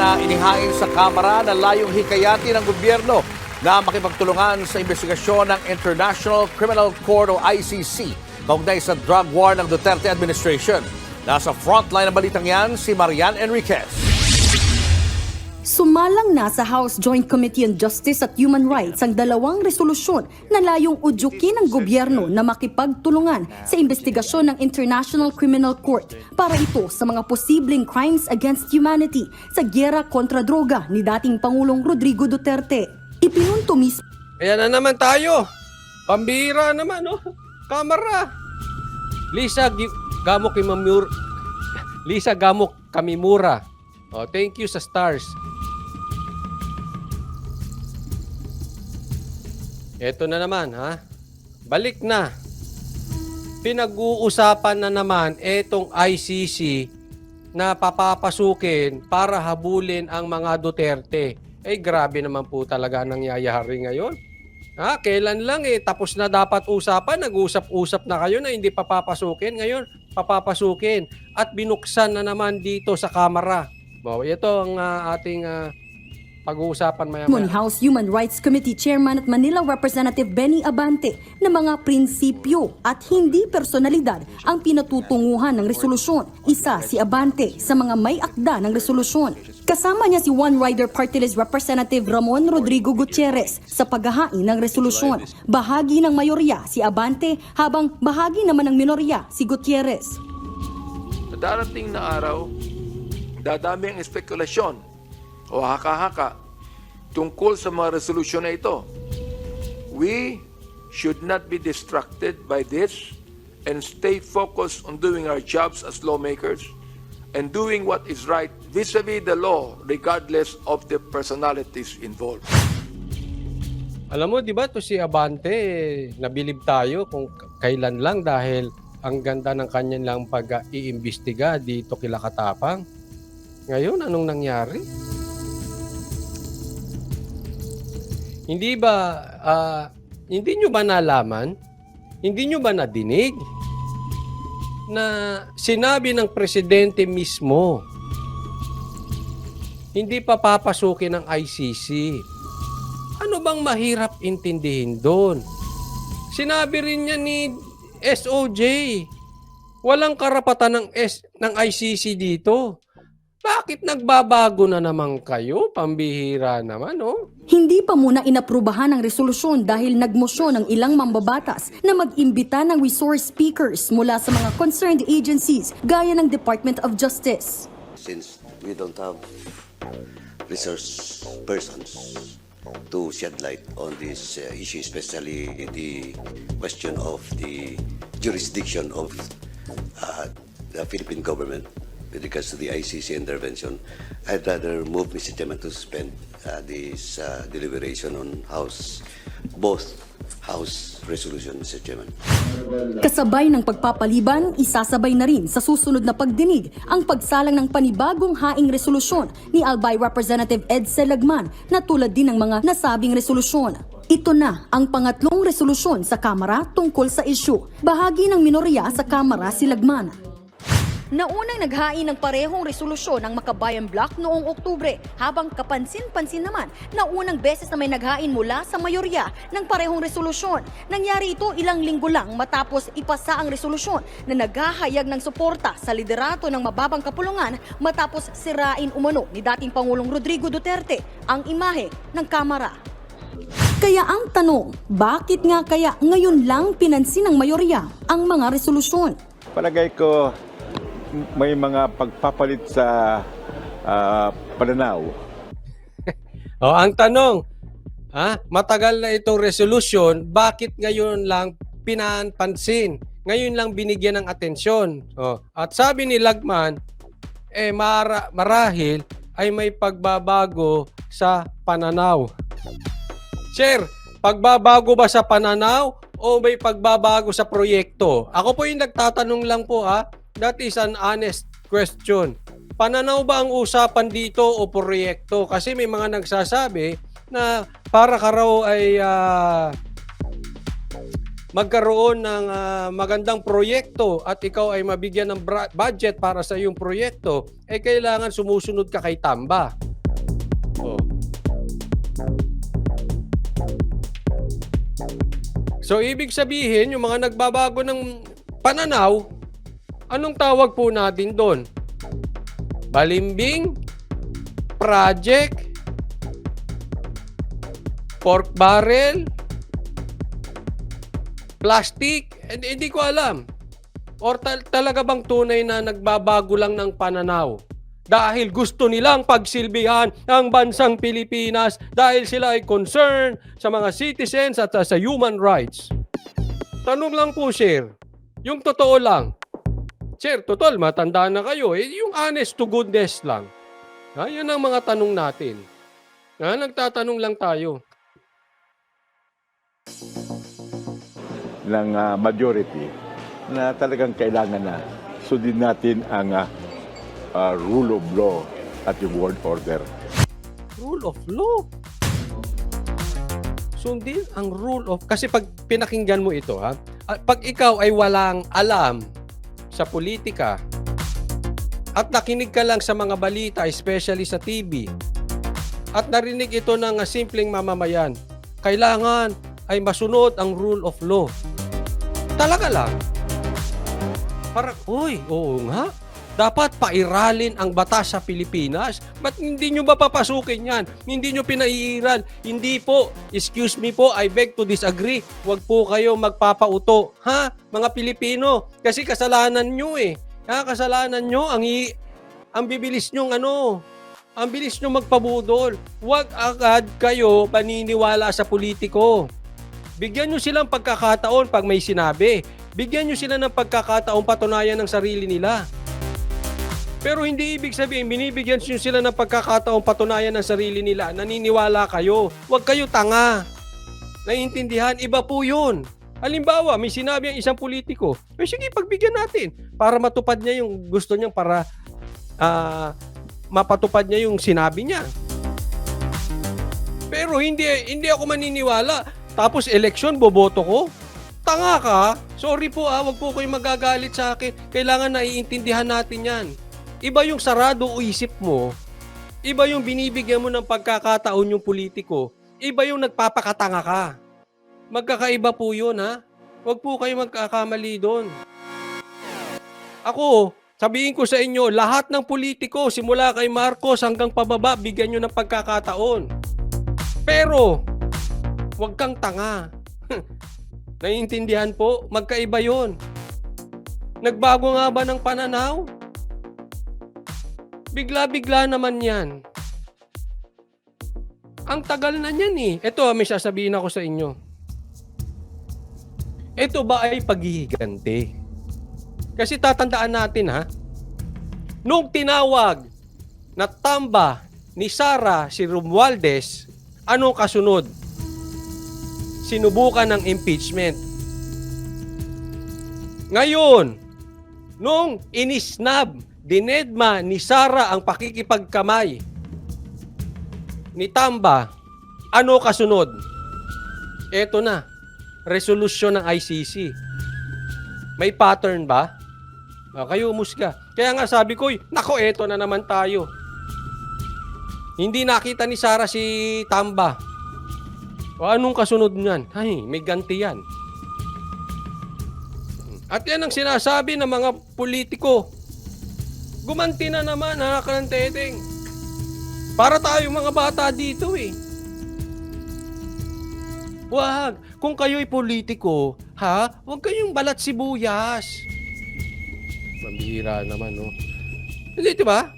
na inihain sa Kamara na layong hikayati ng gobyerno na makipagtulungan sa investigasyon ng International Criminal Court o ICC kaugnay sa drug war ng Duterte administration. Nasa frontline ng balitang yan si Marian Enriquez. Sumalang na sa House Joint Committee on Justice at Human Rights ang dalawang resolusyon na layong udyukin ng gobyerno na makipagtulungan sa investigasyon ng International Criminal Court para ito sa mga posibleng crimes against humanity sa gyera kontra droga ni dating Pangulong Rodrigo Duterte. Ipinunto mismo Ayan na naman tayo. Pambihira naman, no? Kamara. Lisa Gamok Kamimura. Oh, thank you sa stars. Eto na naman, ha? Balik na. Pinag-uusapan na naman etong ICC na papapasukin para habulin ang mga Duterte. Eh, grabe naman po talaga ang nangyayari ngayon. Ha? Kailan lang tapos na dapat usapan, nag-usap-usap na kayo na hindi papapasukin. Ngayon, papapasukin. At binuksan na naman dito sa Kamara. Ito ang ating pag-uusapan maya-maya. ni House Human Rights Committee Chairman at Manila Representative Benny Abante na mga prinsipyo at hindi personalidad ang pinatutunguhan ng resolusyon. Isa si Abante sa mga may akda ng resolusyon. Kasama niya si One Rider Party List Representative Ramon Rodrigo Gutierrez sa paghahain ng resolusyon. Bahagi ng mayorya si Abante habang bahagi naman ng minorya si Gutierrez. Sa darating na araw, dadami ang espekulasyon o haka-haka tungkol sa mga resolusyon na ito. We should not be distracted by this and stay focused on doing our jobs as lawmakers and doing what is right vis-a-vis the law regardless of the personalities involved. Alam mo, di ba, to si Abante, nabilib tayo kung kailan lang dahil ang ganda ng kanyang lang pag-iimbestiga dito kila Katapang. Ngayon, anong nangyari? Hindi nyo ba nalaman? Hindi nyo ba nadinig? Na sinabi ng presidente mismo, hindi pa papasukin ng ICC. Ano bang mahirap intindihin doon? Sinabi rin niya ni SOJ, walang karapatan ng ICC dito. Bakit nagbabago na naman kayo? Pambihira naman, oh. Hindi pa muna inaprubahan ang resolusyon dahil nagmosyon ng ilang mambabatas na mag-imbita ng resource speakers mula sa mga concerned agencies gaya ng Department of Justice. Since we don't have resource persons to shed light on this issue, especially the question of the jurisdiction of the Philippine government with regards to the ICC intervention, I'd rather move, Mr. Chairman, to suspend this deliberation on both House resolution, Mr. Chairman. Kasabay ng pagpapaliban, isasabay na rin sa susunod na pagdinig ang pagsalang ng panibagong haing resolusyon ni Albay Representative Ed Selagman na tulad din ng mga nasabing resolusyon. Ito na ang pangatlong resolusyon sa Kamara tungkol sa issue. Bahagi ng minorya sa Kamara si Lagman. Naunang naghain ng parehong resolusyon ng Makabayan Bloc noong Oktubre, habang kapansin-pansin naman na unang beses na may naghain mula sa mayorya ng parehong resolusyon. Nangyari ito ilang linggo lang matapos ipasa ang resolusyon na naghahayag ng suporta sa liderato ng mababang kapulungan matapos sirain umano ni dating Pangulong Rodrigo Duterte ang imahe ng Kamara. Kaya ang tanong, bakit nga kaya ngayon lang pinansin ng mayorya ang mga resolusyon? Palagay ko may mga pagpapalit sa pananaw. Ang tanong, matagal na itong resolution, bakit ngayon lang pinanpansin? Ngayon lang binigyan ng atensyon. At sabi ni Lagman, marahil ay may pagbabago sa pananaw. Sir, pagbabago ba sa pananaw o may pagbabago sa proyekto? Ako po yung nagtatanong lang po, That is an honest question. Pananaw ba ang usapan dito o proyekto? Kasi may mga nagsasabi na para ka raw ay magkaroon ng magandang proyekto at ikaw ay mabigyan ng budget para sa iyong proyekto, kailangan sumusunod ka kay Tamba. So, ibig sabihin, yung mga nagbabago ng pananaw, anong tawag po natin doon? Balimbing, project, pork barrel, plastic, hindi ko alam. Or talaga bang tunay na nagbabago lang ng pananaw? Dahil gusto nilang pagsilbihan ang bansang Pilipinas dahil sila ay concerned sa mga citizens at sa human rights. Tanong lang po, sir. Yung totoo lang. Sir, total, matanda na kayo. Yung honest to goodness lang. Yan ang mga tanong natin. Nagtatanong lang tayo. Ng majority na talagang kailangan na sundin natin ang rule of law at yung world order. Rule of law. Sundin ang rule of... Kasi pag pinakinggan mo ito, pag ikaw ay walang alam sa politika at nakinig ka lang sa mga balita, especially sa TV, at narinig ito ng simpleng mamamayan, kailangan ay masunod ang rule of law. Talaga lang. Parang, oo nga. Dapat pairalin ang batas sa Pilipinas. Ba't hindi nyo ba papasukin yan? Hindi nyo pinaiiral. Hindi po. Excuse me po, I beg to disagree. Huwag po kayo magpapauto. Mga Pilipino. Kasi kasalanan nyo eh. Kasalanan nyo. Ang bibilis nyong ang bilis nyo magpabudol. Huwag agad kayo paniniwala sa politiko. Bigyan nyo silang pagkakataon pag may sinabi. Bigyan nyo sila ng pagkakataon patunayan ng sarili nila. Pero hindi ibig sabihin, binibigyan nyo sila ng pagkakataon patunayan ng sarili nila. Naniniwala kayo. Huwag kayo tanga. Naiintindihan, iba po yun. Halimbawa, may sinabi ang isang politiko, sige, pagbigyan natin para matupad niya yung gusto niyang para mapatupad niya yung sinabi niya. Pero hindi ako maniniwala. Tapos eleksyon, boboto ko? Tanga ka? Sorry po wag po kayo magagalit sa akin. Kailangan naiintindihan natin yan. Iba yung sarado o isip mo. Iba yung binibigyan mo ng pagkakataon yung politiko. Iba yung nagpapakatanga ka. Magkakaiba po yun, Huwag po kayo magkakamali doon. Ako, sabihin ko sa inyo, lahat ng politiko, simula kay Marcos hanggang pababa, bigyan nyo ng pagkakataon. Pero, huwag kang tanga. Naiintindihan po? Magkaiba yun. Nagbago nga ba ng pananaw? Bigla-bigla naman yan. Ang tagal na niyan eh. Ito, may sasabihin ako sa inyo. Ito ba ay paghihiganti? Kasi tatandaan natin nung tinawag na tamba ni Sara si Romualdez, anong kasunod? Sinubukan ng impeachment. Ngayon, nung inisnab, dinedma ni Sara ang pakikipagkamay ni Tamba, ano kasunod? Eto na, resolusyon ng ICC. May pattern ba? Kayo umusga. Kaya nga sabi ko, nako, eto na naman tayo. Hindi nakita ni Sara si Tamba. O anong kasunod niyan? May ganti yan. At yan ang sinasabi ng mga politiko. Gumanti na naman, Kalanteteng. Para tayo mga bata dito eh. Wag. Kung kayo'y politiko, huwag kayong balat sibuyas. Pambihira naman, Hindi, diba?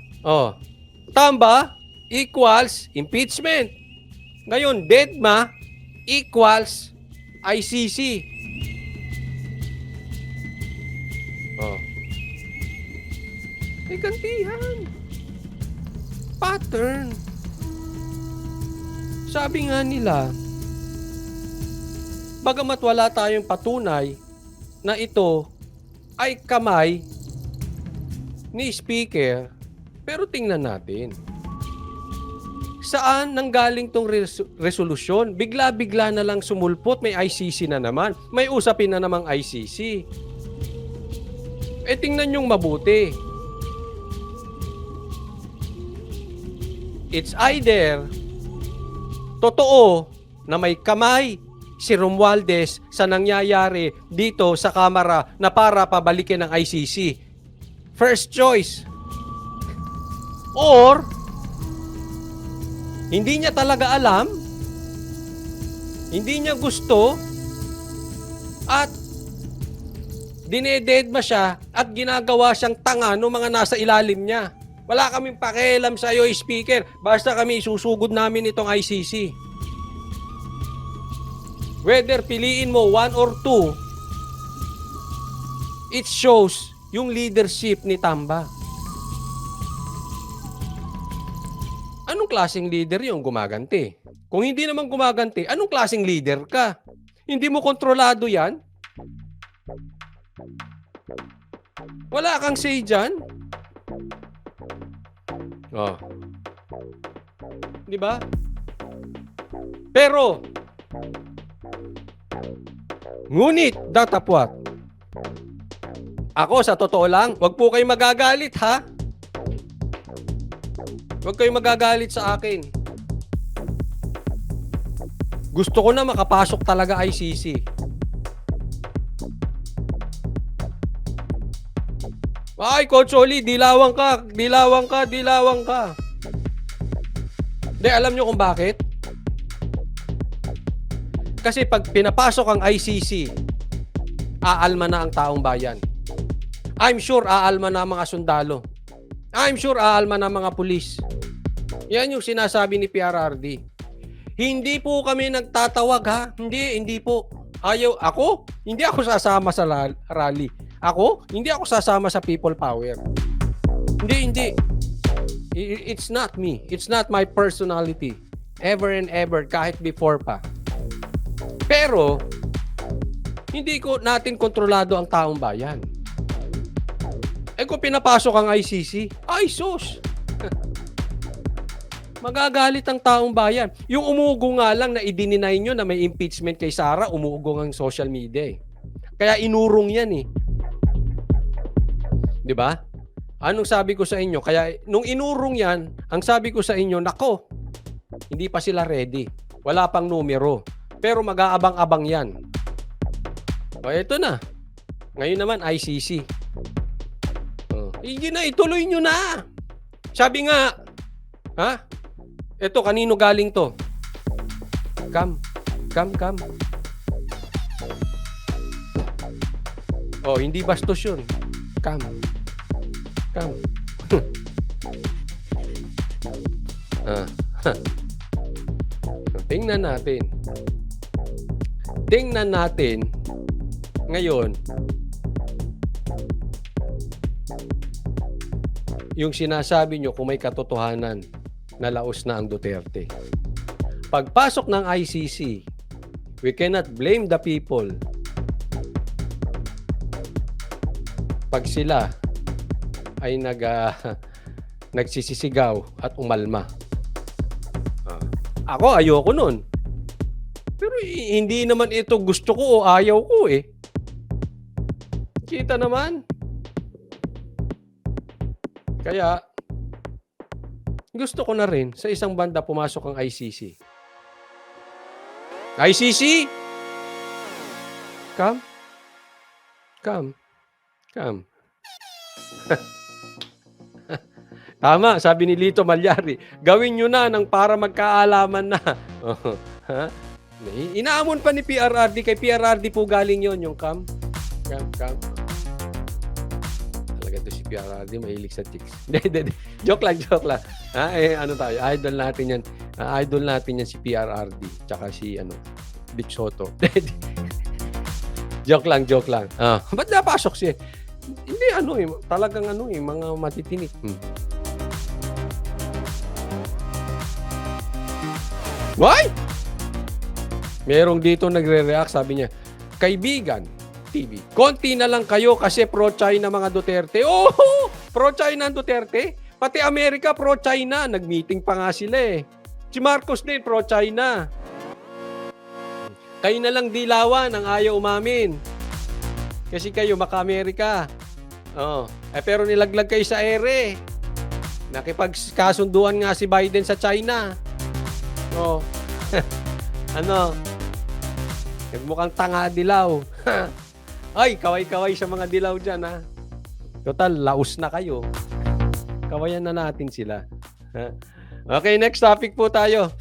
Tamba equals impeachment. Ngayon, dedma equals ICC. May gantihan. Pattern. Sabi nga nila, bagamat wala tayong patunay na ito ay kamay ni Speaker, pero tingnan natin. Saan nanggaling tong resolusyon? Bigla-bigla na lang sumulpot, may ICC na naman. May usapin na namang ICC. Tingnan yung mabuti. It's either totoo na may kamay si Romualdez sa nangyayari dito sa Kamara na para pabalikin ng ICC. First choice. Or, hindi niya talaga alam, hindi niya gusto, at dinededma siya at ginagawa siyang tanga ng mga nasa ilalim niya. Wala kaming pakialam sa iyo, Speaker. Basta kami isusugod namin itong ICC. Whether piliin mo 1 or 2, it shows yung leadership ni Tamba. Anong klaseng leader yung gumaganti? Kung hindi naman gumaganti, anong klaseng leader ka? Hindi mo kontrolado yan? Wala kang say dyan? Oh. Di ba? Pero, ngunit, datapwat, ako sa totoo lang, wag po kayo magagalit ha? Wag kayo magagalit sa akin. Gusto ko na makapasok talaga ICC. Ay, Coach Oli, dilawang ka. Di, alam nyo kung bakit? Kasi pag pinapasok ang ICC, aalma na ang taong bayan. I'm sure aalma na ang mga sundalo. I'm sure aalma na ang mga pulis. Yan yung sinasabi ni PRRD. Hindi po kami nagtatawag ha. Hindi po. Hindi ako sasama sa rally. Hindi ako sasama sa people power. Hindi. It's not me. It's not my personality. Ever and ever, kahit before pa. Pero, hindi ko natin kontrolado ang taong bayan. Kung pinapasok ang ICC, ay sus! Magagalit ang taong bayan. Yung umuugong nga lang na i-deny nyo na may impeachment kay Sara, umuugong ang social media eh. Kaya inurong yan eh. Di ba? Anong sabi ko sa inyo? Kaya nung inurong yan, ang sabi ko sa inyo, nako, hindi pa sila ready. Wala pang numero. Pero mag-aabang-abang yan. O eto na. Ngayon naman, ICC. Hindi na, ituloy nyo na. Sabi nga, ha? Eto, kanino galing to? Come. Oh, hindi bastos yun. Come. Tingnan natin. Ngayon, yung sinasabi nyo kung may katotohanan na laos na ang Duterte. Pagpasok ng ICC, we cannot blame the people pag sila ay nagsisisigaw at umalma. Ako, ayoko nun. Pero hindi naman ito gusto ko o ayaw ko eh. Kita naman. Kaya, gusto ko na rin sa isang banda pumasok ang ICC. ICC! Come. Tama, sabi ni Lito Malyari, gawin nyo na nang para magkaalaman na. Inaamon pa ni PRRD, kay PRRD po galing yon yung come. Talaga to si PRRD, mahilig sa chicks. Joke lang. Ano tayo, idol natin yan. Idol natin yan si PRRD, tsaka si Dick Soto. Joke lang. Ba't napasok siya? Hindi talagang mga matitinik. Why? Merong dito nagre-react, sabi niya, Kaibigan TV, konti na lang kayo kasi pro-China mga Duterte. Oh, pro-China ang Duterte? Pati Amerika pro-China. Nag-meeting pa nga sila eh. Si Marcos din pro-China. Kayo na lang dilawan ang ayaw umamin. Kasi kayo maka-Amerika. Pero nilaglag kayo sa ere. Nakipagkasunduan nga si Biden sa China. Nagmukhang tanga dilaw. Ay, kaway-kaway sa mga dilaw dyan, ha? Total, laos na kayo. Kawayan na natin sila. Okay, next topic po tayo.